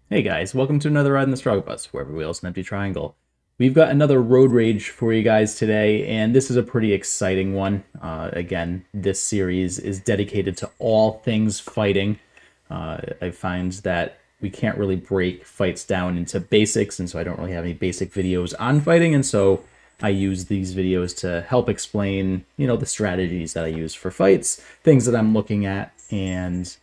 Hey guys, welcome to another ride in the Struggle Bus, where every wheel's an empty triangle. We've got another road rage for you guys today, and this is a pretty exciting one. Again, this series is dedicated to all things fighting. I find that we can't really break fights down into basics, and so I don't really have any basic videos on fighting, and so I use these videos to help explain, the strategies that I use for fights, things that I'm looking at, and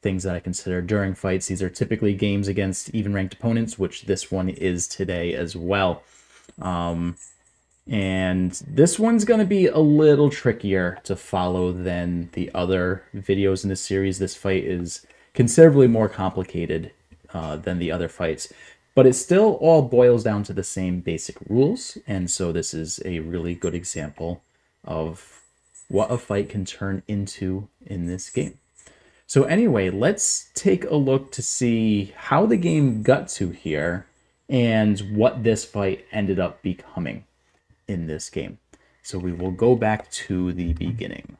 things that I consider during fights. These are typically games against even ranked opponents, which this one is today as well. And this one's going to be a little trickier to follow than the other videos in this series. This fight is considerably more complicated than the other fights, but it still all boils down to the same basic rules. And so this is a really good example of what a fight can turn into in this game. So anyway, let's take a look to see how the game got to here and what this fight ended up becoming in this game. So we will go back to the beginning.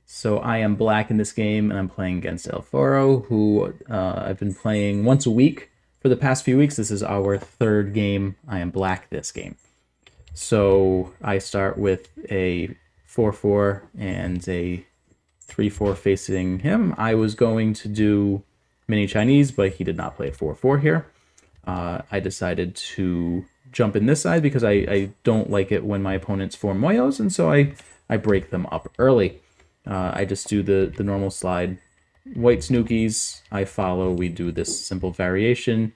So I am black in this game, and I'm playing against El Foro, who I've been playing once a week for the past few weeks. This is our third game. I am black this game. So I start with a 4-4 and a 3-4 facing him. I was going to do mini Chinese, but he did not play a 4-4 here. I decided to jump in this side because I don't like it when my opponents form moyos, and so I break them up early. I just do the normal slide. White snookies, I follow. We do this simple variation,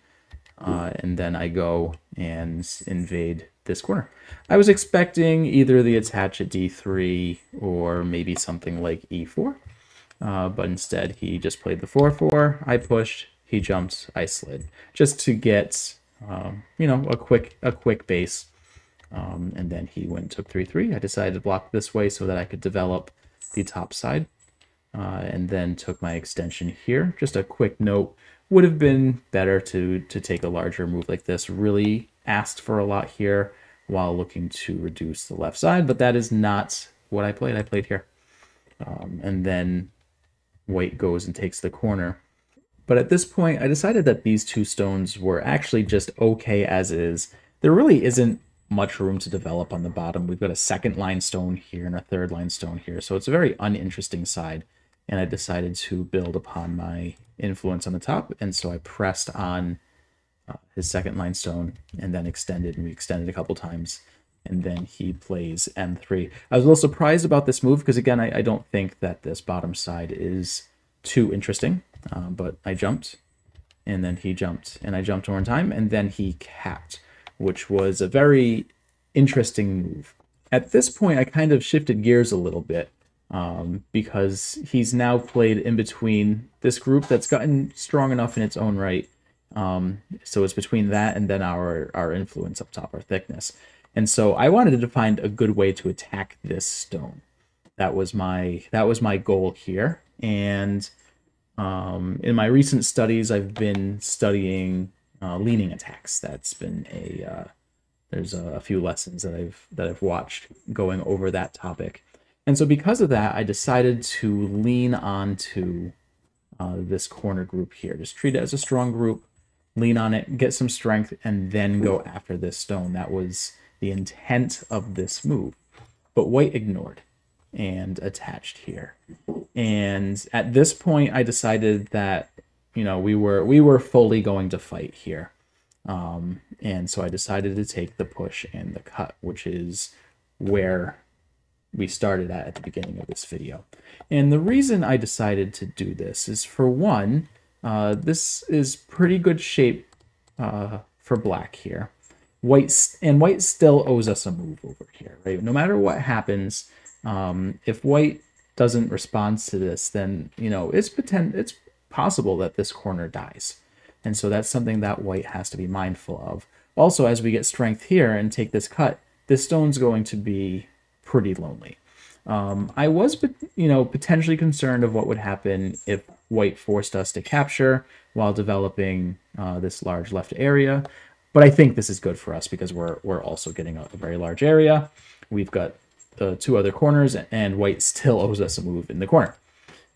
and then I go and invade this corner. I was expecting either the attach at d3 or maybe something like e4, but instead he just played the 4-4. I pushed, he jumped, I slid, just to get a quick base. And then he went and took 3-3. I decided to block this way so that I could develop the top side, and then took my extension here. Just a quick note: would have been better to take a larger move like this. Really asked for a lot here while looking to reduce the left side, but that is not what I played. I played here. And then white goes and takes the corner. But at this point, I decided that these two stones were actually just okay as is. There really isn't much room to develop on the bottom. We've got a second line stone here and a third line stone here, so it's a very uninteresting side. And I decided to build upon my influence on the top, and so I pressed on his second line stone and then extended, and we extended a couple times, and then he plays m3. I was a little surprised about this move because, again, I don't think that this bottom side is too interesting, but I jumped, and then he jumped, and I jumped one time, and then he capped, which was a very interesting move. At this point, I kind of shifted gears a little bit, because he's now played in between this group that's gotten strong enough in its own right. So it's between that and then our influence up top, our thickness. And so I wanted to find a good way to attack this stone. That was my goal here. And in my recent studies, I've been studying leaning attacks. That's been there's a few lessons that I've watched going over that topic. And so because of that, I decided to lean onto this corner group here. Just treat it as a strong group, lean on it, get some strength, and then go after this stone. That was the intent of this move. But white ignored and attached here. And at this point, I decided that, we were fully going to fight here. And so I decided to take the push and the cut, which is where we started at the beginning of this video. And the reason I decided to do this is, for one, this is pretty good shape for black here. White still owes us a move over here, right? No matter what happens, if white doesn't respond to this, then it's possible that this corner dies. And so that's something that white has to be mindful of. Also, as we get strength here and take this cut, this stone's going to be pretty lonely. I was, potentially concerned of what would happen if white forced us to capture while developing this large left area. But I think this is good for us because we're also getting a very large area. We've got the two other corners, and white still owes us a move in the corner.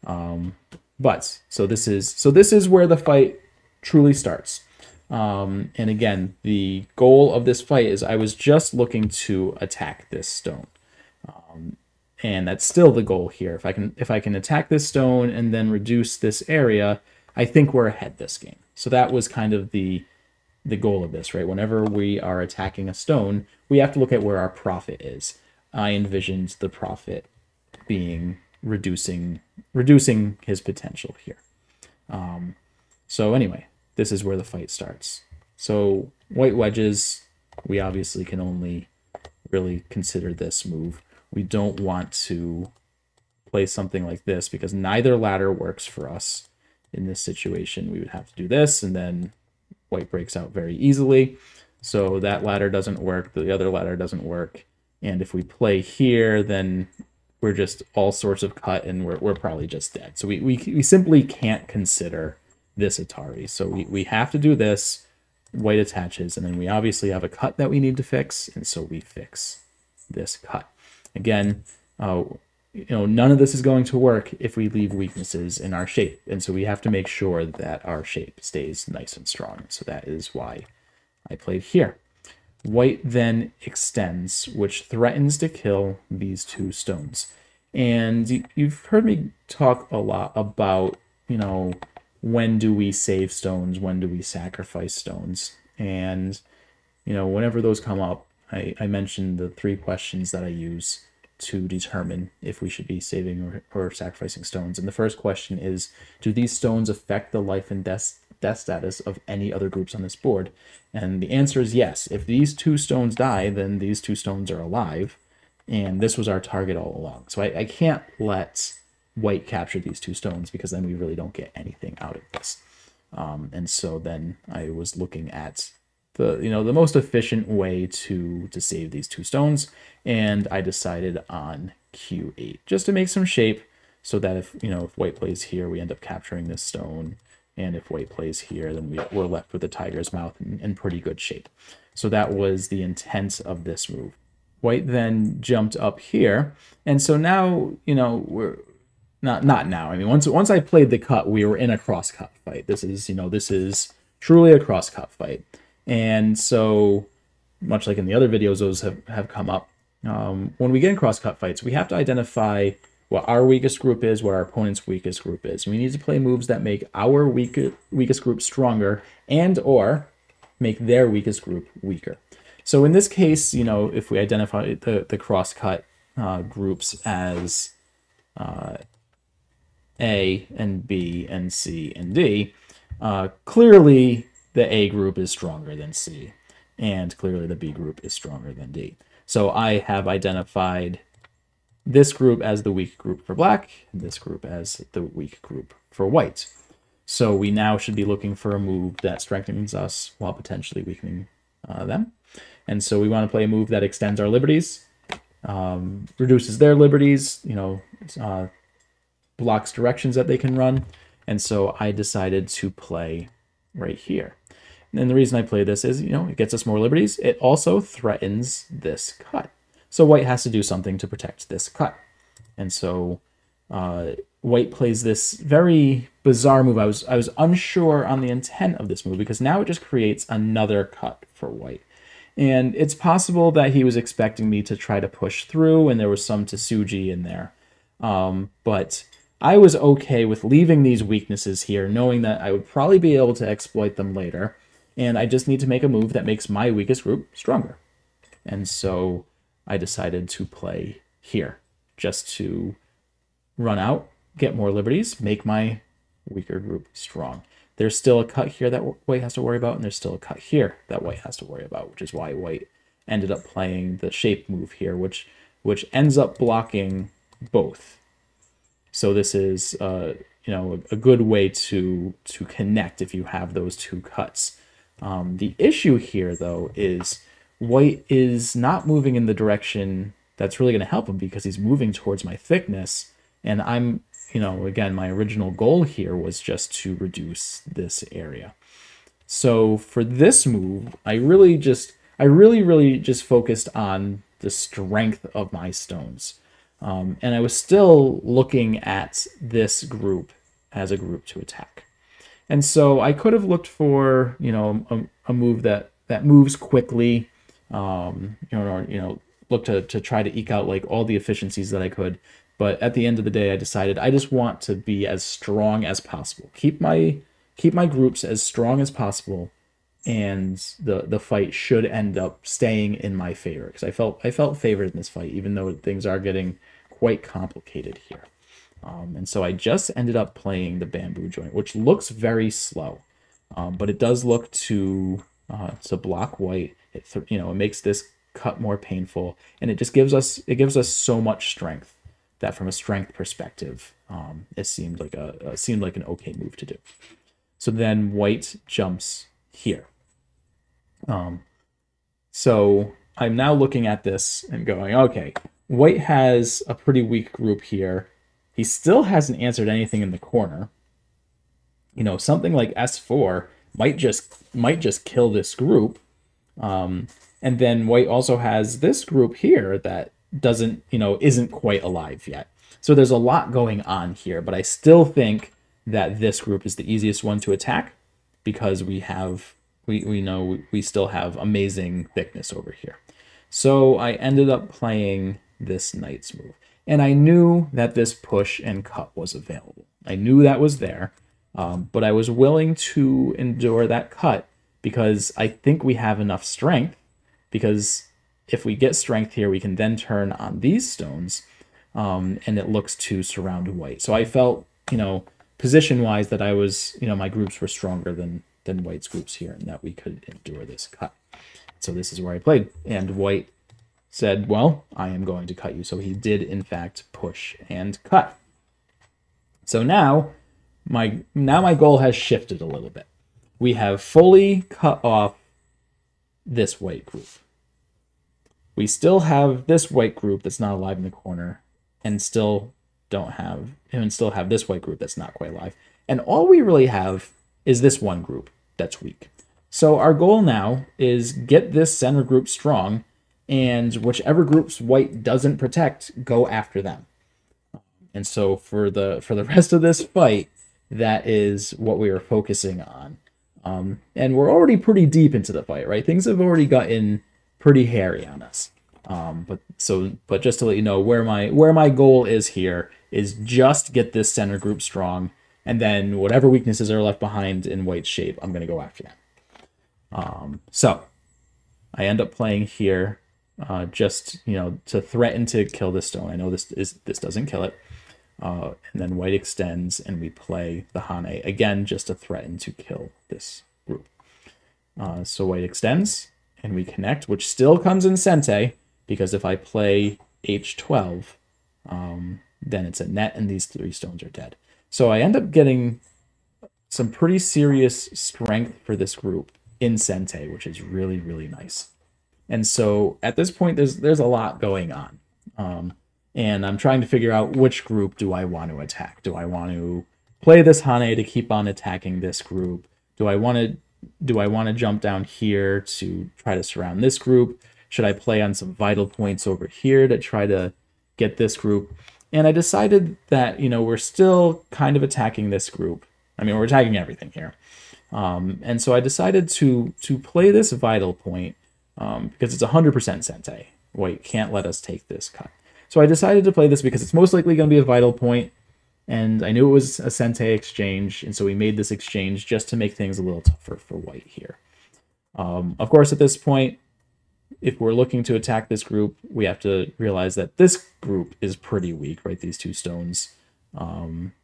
So this is where the fight truly starts. And again, the goal of this fight is I was just looking to attack this stone. And that's still the goal here. If I can attack this stone and then reduce this area, I think we're ahead this game. So that was kind of the goal of this, right? Whenever we are attacking a stone, we have to look at where our profit is. I envisioned the profit being reducing his potential here. So anyway, this is where the fight starts. So white wedges, we obviously can only really consider this move. We don't want to play something like this because neither ladder works for us in this situation. We would have to do this, and then white breaks out very easily. So that ladder doesn't work, the other ladder doesn't work. And if we play here, then we're just all sorts of cut, and we're probably just dead. So we simply can't consider this Atari. So we have to do this, white attaches, and then we obviously have a cut that we need to fix, and so we fix this cut. Again, none of this is going to work if we leave weaknesses in our shape, and so we have to make sure that our shape stays nice and strong. So that is why I played here. White then extends, which threatens to kill these two stones. And you've heard me talk a lot about, when do we save stones, when do we sacrifice stones? And, whenever those come up, I mentioned the 3 questions that I use to determine if we should be saving or sacrificing stones. And the first question is, do these stones affect the life and death status of any other groups on this board? And the answer is yes. If these 2 stones die, then these 2 stones are alive. And this was our target all along. So I can't let white capture these 2 stones because then we really don't get anything out of this. And so then I was looking at the most efficient way to save these 2 stones, and I decided on Q8 just to make some shape so that if white plays here, we end up capturing this stone, and if white plays here, then we're left with the tiger's mouth in pretty good shape. So that was the intent of this move. White then jumped up here, and so now we're not now. I mean, once I played the cut, we were in a cross cut fight. This is truly a cross cut fight. And so, much like in the other videos, those have come up. When we get in cross-cut fights, we have to identify what our weakest group is, what our opponent's weakest group is. We need to play moves that make our weakest group stronger and or make their weakest group weaker. So in this case, if we identify the cross-cut groups as A and B and C and D, clearly the A group is stronger than C, and clearly the B group is stronger than D. So I have identified this group as the weak group for black, and this group as the weak group for white. So we now should be looking for a move that strengthens us while potentially weakening them. And so we want to play a move that extends our liberties, reduces their liberties, blocks directions that they can run. And so I decided to play right here. And the reason I play this is, it gets us more liberties. It also threatens this cut. So white has to do something to protect this cut. And so white plays this very bizarre move. I was unsure on the intent of this move because now it just creates another cut for white. And it's possible that he was expecting me to try to push through, and there was some Tsuji in there. But I was okay with leaving these weaknesses here, knowing that I would probably be able to exploit them later. And I just need to make a move that makes my weakest group stronger. And so I decided to play here, just to run out, get more liberties, make my weaker group strong. There's still a cut here that white has to worry about, and there's still a cut here that white has to worry about, which is why white ended up playing the shape move here, which ends up blocking both. So this is a good way to connect if you have those 2 cuts. The issue here, though, is white is not moving in the direction that's really going to help him because he's moving towards my thickness. And I'm, again, my original goal here was just to reduce this area. So for this move, I really just focused on the strength of my stones. And I was still looking at this group as a group to attack. And so I could have looked for, a move that moves quickly, look to try to eke out like all the efficiencies that I could. But at the end of the day, I decided I just want to be as strong as possible. Keep my groups as strong as possible, and the fight should end up staying in my favor because I felt favored in this fight, even though things are getting quite complicated here. And so I just ended up playing the bamboo joint, which looks very slow, but it does look to block white. It makes this cut more painful, and it gives us so much strength that from a strength perspective, it seemed like an okay move to do. So then white jumps here. So I'm now looking at this and going, okay, white has a pretty weak group here. He still hasn't answered anything in the corner. Something like S4 might just kill this group. And then white also has this group here that isn't quite alive yet. So there's a lot going on here, but I still think that this group is the easiest one to attack because we know we still have amazing thickness over here. So I ended up playing this knight's move. And I knew that this push and cut was available. I knew that was there, but I was willing to endure that cut because I think we have enough strength, because if we get strength here, we can then turn on these stones, and it looks to surround white. So I felt, position-wise that I was, my groups were stronger than white's groups here, and that we could endure this cut. So this is where I played, and white said, well, I am going to cut you. So he did, in fact, push and cut. So now my goal has shifted a little bit. We have fully cut off this white group. We still have this white group that's not alive in the corner, and still have this white group that's not quite alive. And all we really have is this one group that's weak. So our goal now is get this center group strong, and whichever groups white doesn't protect, go after them. And so for the rest of this fight, that is what we are focusing on. And we're already pretty deep into the fight, right? Things have already gotten pretty hairy on us. But just to let you know, where my goal is here is just get this center group strong, and then whatever weaknesses are left behind in white's shape, I'm going to go after them. So I end up playing here just to threaten to kill this stone. I know this doesn't kill it. And then white extends, and we play the Hane again just to threaten to kill this group. So white extends, and we connect, which still comes in Sente, because if I play H12, then it's a net, and these 3 stones are dead. So I end up getting some pretty serious strength for this group in Sente, which is really, really nice. And so at this point, there's a lot going on. And I'm trying to figure out which group do I want to attack. Do I want to play this Hane to keep on attacking this group? Do I want to jump down here to try to surround this group? Should I play on some vital points over here to try to get this group? And I decided that, we're still kind of attacking this group. I mean, we're attacking everything here. And so I decided to play this vital point because it's 100% Sente. White can't let us take this cut. So I decided to play this because it's most likely going to be a vital point, and I knew it was a Sente exchange, and so we made this exchange just to make things a little tougher for white here. Of course, at this point, if we're looking to attack this group, we have to realize that this group is pretty weak, right? These 2 stones can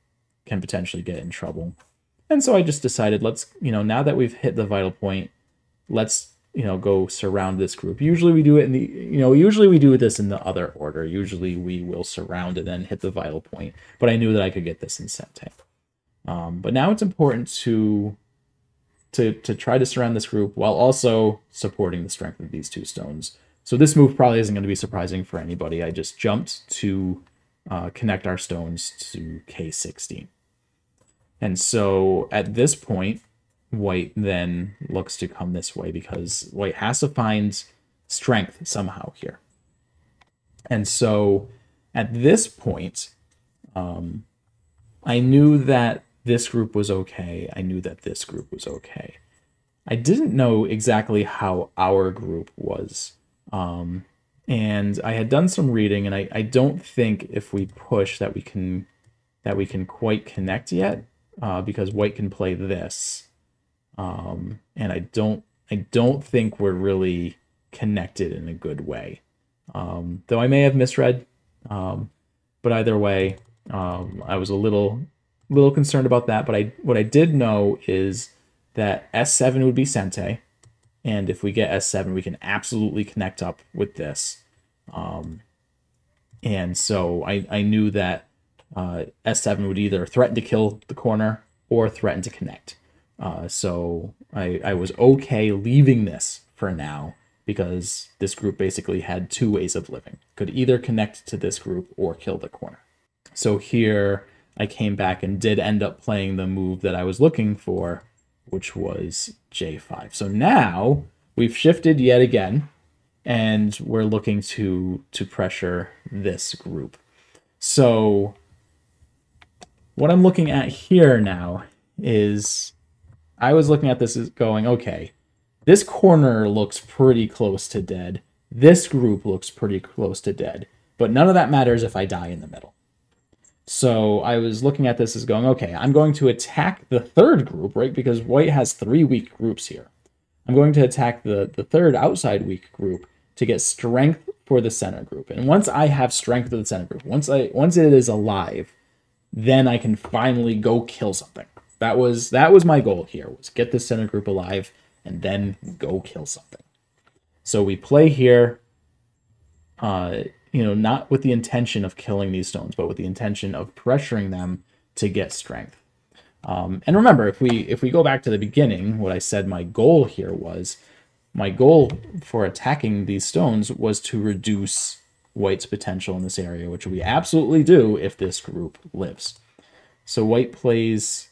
potentially get in trouble. And so I just decided, let's, now that we've hit the vital point, let's go surround this group. Usually we do it usually we do this in the other order. Usually we will surround and then hit the vital point, but I knew that I could get this in Sente. But now it's important to try to surround this group while also supporting the strength of these 2 stones. So this move probably isn't going to be surprising for anybody. I just jumped to connect our stones to K16. And so at this point, white then looks to come this way because white has to find strength somehow here. And so at this point, I knew that this group was okay. I knew that this group was okay. I didn't know exactly how our group was. And I had done some reading, and I don't think if we push that we can quite connect yet, because white can play this. And I don't think we're really connected in a good way. Though I may have misread. But either way, I was a little concerned about that. But what I did know is that S7 would be Sente, and if we get S7, we can absolutely connect up with this. And so I knew that S7 would either threaten to kill the corner or threaten to connect. So I was okay leaving this for now, because this group basically had two ways of living. Could either connect to this group or kill the corner. So here I came back and did end up playing the move that I was looking for, which was J5. So now we've shifted yet again, and we're looking to pressure this group. So what I'm looking at here now is, I was looking at this as going, okay, this corner looks pretty close to dead. This group looks pretty close to dead. But none of that matters if I die in the middle. So I was looking at this as going, okay, I'm going to attack the third group, right? Because white has 3 weak groups here. I'm going to attack the third outside weak group to get strength for the center group. And once I have strength for the center group, once it is alive, then I can finally go kill something. That was my goal here, was get the center group alive and then go kill something. So we play here, not with the intention of killing these stones, but with the intention of pressuring them to get strength. And remember, if we go back to the beginning, what I said my goal here was, my goal for attacking these stones was to reduce white's potential in this area, which we absolutely do if this group lives. So white plays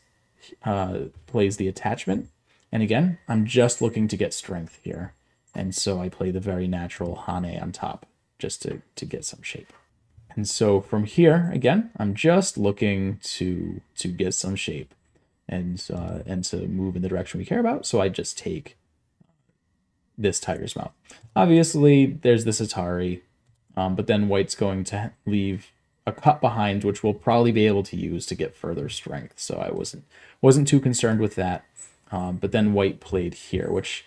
the attachment. And again, I'm just looking to get strength here. And so I play the very natural Hane on top, just to get some shape. And so from here, again, I'm just looking to get some shape and to move in the direction we care about. So I just take this tiger's mouth. Obviously, there's this Atari, but then white's going to leave a cut behind, which we'll probably be able to use to get further strength. So I wasn't too concerned with that. But then white played here, which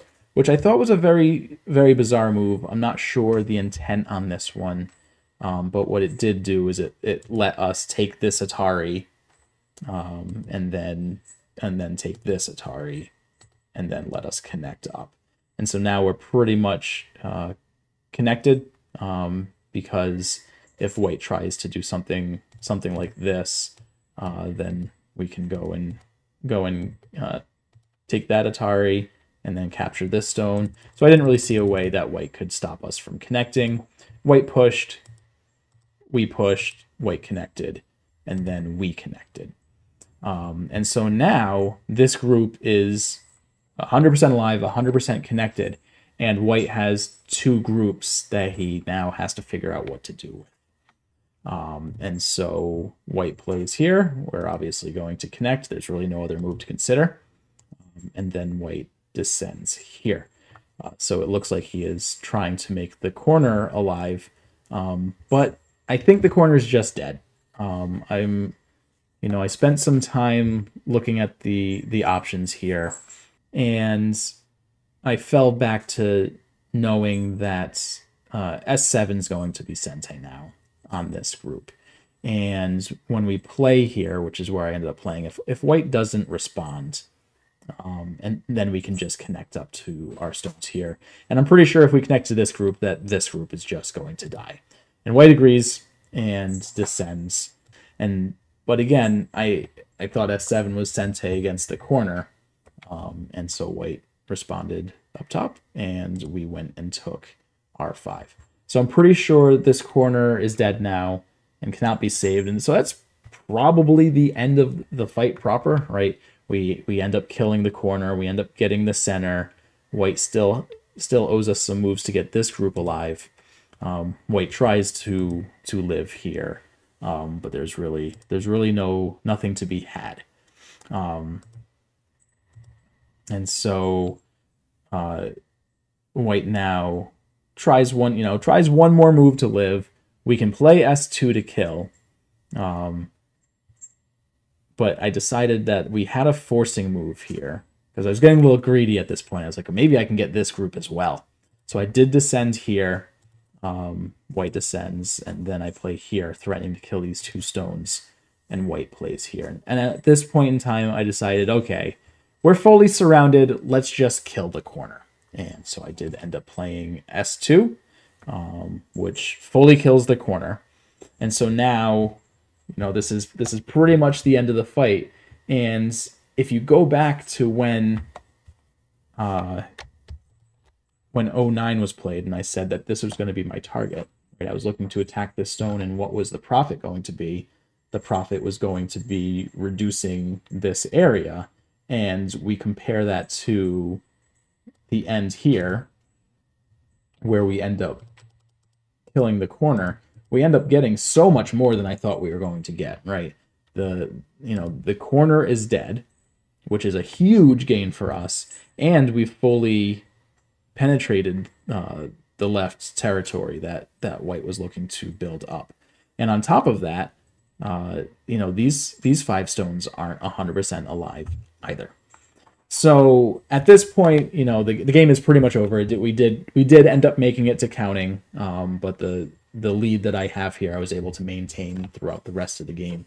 I thought was a very, very bizarre move. I'm not sure the intent on this one, but what it did do is it let us take this Atari, and then take this Atari, and then let us connect up. And so now we're pretty much connected, because if white tries to do something like this, then we can go and take that Atari and then capture this stone. So I didn't really see a way that white could stop us from connecting. White pushed, we pushed, white connected, and then we connected. And so now this group is 100% alive, 100% connected, and white has 2 groups that he now has to figure out what to do with. And so white plays here. We're obviously going to connect. There's really no other move to consider. And then white descends here. So it looks like he is trying to make the corner alive. But I think the corner is just dead. I spent some time looking at the options here, and I fell back to knowing that S7 is going to be Sente now on this group. And when we play here, which is where I ended up playing, if white doesn't respond, and then we can just connect up to our stones here. And I'm pretty sure if we connect to this group, that this group is just going to die. And white agrees and descends. But again, I thought S7 was Sente against the corner. And so white responded up top, and we went and took R5. So I'm pretty sure this corner is dead now and cannot be saved. And so that's probably the end of the fight proper, right? We end up killing the corner. We end up getting the center. White still owes us some moves to get this group alive. White tries to live here, but there's really nothing to be had. And so white now tries one more move to live. We can play S2 to kill. But I decided that we had a forcing move here because I was getting a little greedy at this point. I was like, maybe I can get this group as well. So I did descend here. White descends, and then I play here, threatening to kill these 2 stones, and white plays here. And at this point in time, I decided, okay, we're fully surrounded. Let's just kill the corner. And so I did end up playing S2, which fully kills the corner. And so now, this is pretty much the end of the fight. And if you go back to when 09 was played, and I said that this was going to be my target, right? I was looking to attack this stone, and what was the profit going to be? The profit was going to be reducing this area, and we compare that to the end here, where we end up killing the corner. We end up getting so much more than I thought we were going to get, right? The corner is dead, which is a huge gain for us, and we've fully penetrated the left territory that white was looking to build up. And on top of that, these 5 stones aren't 100% alive either. So at this point, the game is pretty much over. We did end up making it to counting, but the lead that I have here, I was able to maintain throughout the rest of the game.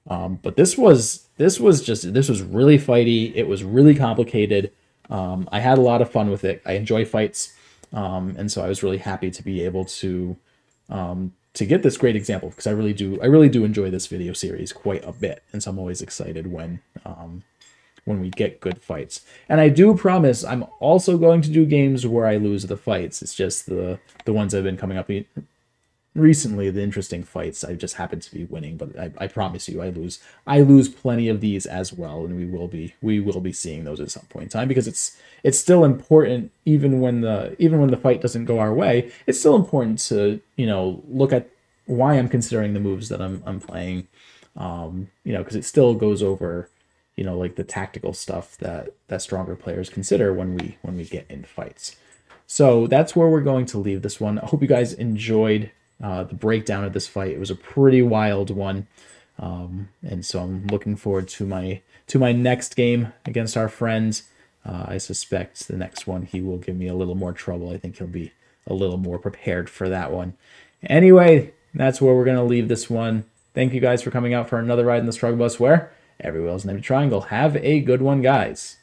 But this was really fighty. It was really complicated. I had a lot of fun with it. I enjoy fights, and so I was really happy to be able to get this great example, because I really do enjoy this video series quite a bit, and so I'm always excited when we get good fights. And I do promise I'm also going to do games where I lose the fights. It's just the ones that have been coming up recently, the interesting fights, I just happen to be winning, but I promise you, I lose plenty of these as well, and we will be seeing those at some point in time, because it's still important, even when the fight doesn't go our way. It's still important to look at why I'm considering the moves that I'm playing, because it still goes over like the tactical stuff that stronger players consider when we get in fights. So that's where we're going to leave this one. I hope you guys enjoyed the breakdown of this fight. It was a pretty wild one, and so I'm looking forward to my next game against our friends. I suspect the next one he will give me a little more trouble. I think he'll be a little more prepared for that one. Anyway, that's where we're going to leave this one. Thank you guys for coming out for another ride in the Struggle Bus, where every wheel is named a triangle. Have a good one, guys.